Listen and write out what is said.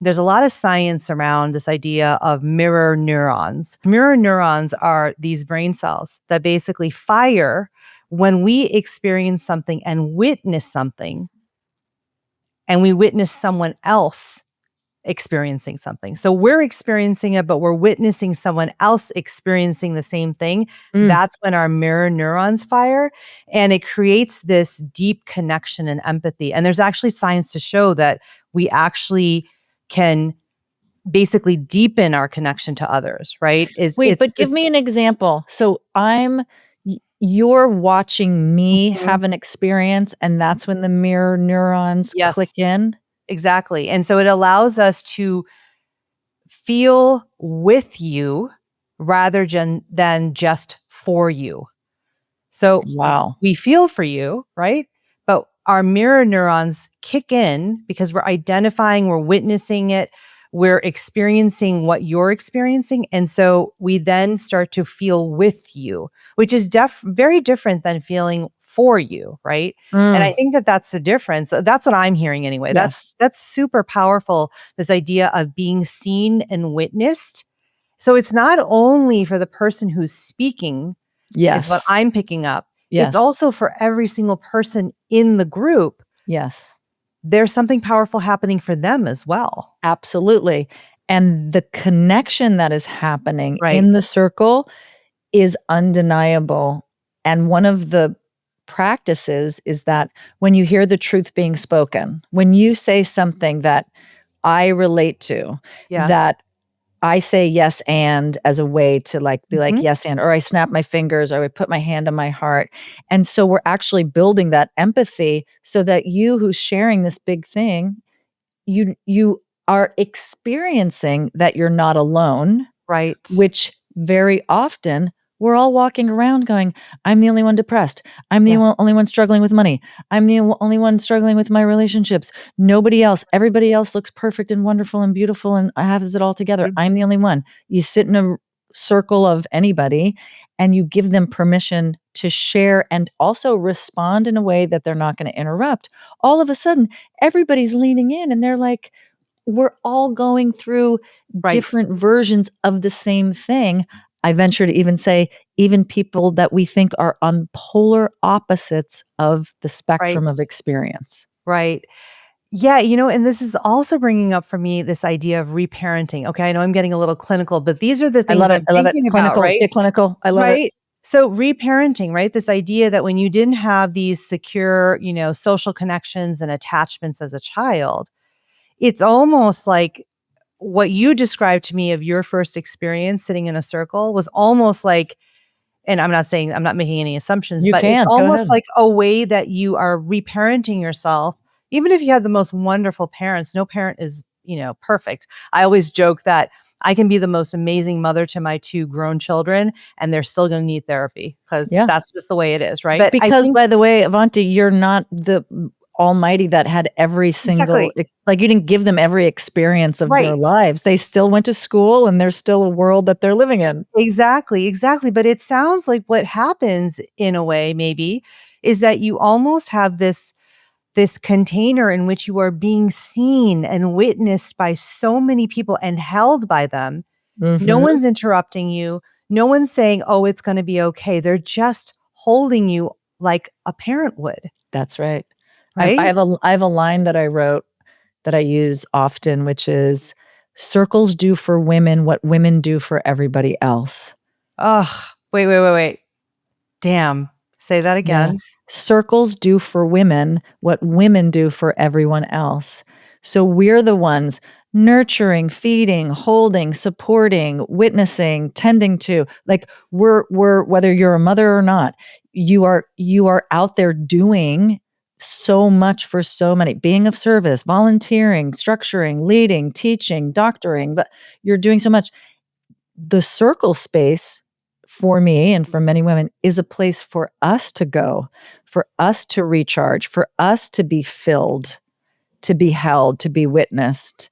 there's a lot of science around this idea of mirror neurons. Mirror neurons are these brain cells that basically fire when we experience something and witness something, and we witness someone else experiencing something. So we're experiencing it, but we're witnessing someone else experiencing the same thing. That's when our mirror neurons fire, and it creates this deep connection and empathy. And there's actually science to show that we actually can basically deepen our connection to others, right? Wait, but give me an example. So you're watching me have an experience, and that's when the mirror neurons click in? Exactly. And so it allows us to feel with you rather than just for you. So we feel for you, right? But our mirror neurons kick in because we're identifying, we're witnessing it, we're experiencing what you're experiencing. And so we then start to feel with you, which is very different than feeling for you, right? And I think that that's the difference. That's what I'm hearing anyway. Yes. That's super powerful, this idea of being seen and witnessed. So it's not only for the person who's speaking, is what I'm picking up. It's also for every single person in the group. Yes. There's something powerful happening for them as well. Absolutely. And the connection that is happening in the circle is undeniable. And one of the practices is that when you hear the truth being spoken, when you say something that I relate to, that I say yes and as a way to be like yes and, or I snap my fingers, or I put my hand on my heart. And so we're actually building that empathy so that you who's sharing this big thing, you are experiencing that you're not alone. Right. Which very often we're all walking around going, I'm the only one depressed. I'm the only one struggling with money. I'm the only one struggling with my relationships. Nobody else. Everybody else looks perfect and wonderful and beautiful and has it all together. I'm the only one. You sit in a circle of anybody and you give them permission to share and also respond in a way that they're not going to interrupt. All of a sudden, everybody's leaning in and they're like, we're all going through different versions of the same thing. I venture to even say, even people that we think are on polar opposites of the spectrum of experience. Right. Yeah, and this is also bringing up for me this idea of reparenting. Okay, I know I'm getting a little clinical, but these are the things I'm thinking about, Clinical, right? get clinical. I love it. So reparenting, right? This idea that when you didn't have these secure, social connections and attachments as a child, it's almost like what you described to me of your first experience sitting in a circle was almost like, and I'm not making any assumptions, but it's almost like a way that you are reparenting yourself. Even if you have the most wonderful parents, no parent is, perfect. I always joke that I can be the most amazing mother to my 2 grown children, and they're still going to need therapy because that's just the way it is, right? But because, by the way, Avanti, you're not the almighty that had every single, like you didn't give them every experience of their lives. They still went to school and there's still a world that they're living in. Exactly. But it sounds like what happens in a way maybe is that you almost have this container in which you are being seen and witnessed by so many people and held by them. No one's interrupting you. No one's saying, oh, it's going to be okay. They're just holding you like a parent would. That's right. Right? I have a line that I wrote that I use often, which is, circles do for women what women do for everybody else. Oh, wait. Damn. Say that again. Yeah. Circles do for women what women do for everyone else. So we're the ones nurturing, feeding, holding, supporting, witnessing, tending to. Like we're whether you're a mother or not, you are out there doing so much for so many, being of service, volunteering, structuring, leading, teaching, doctoring, but you're doing so much. The circle space for me and for many women is a place for us to go, for us to recharge, for us to be filled, to be held, to be witnessed.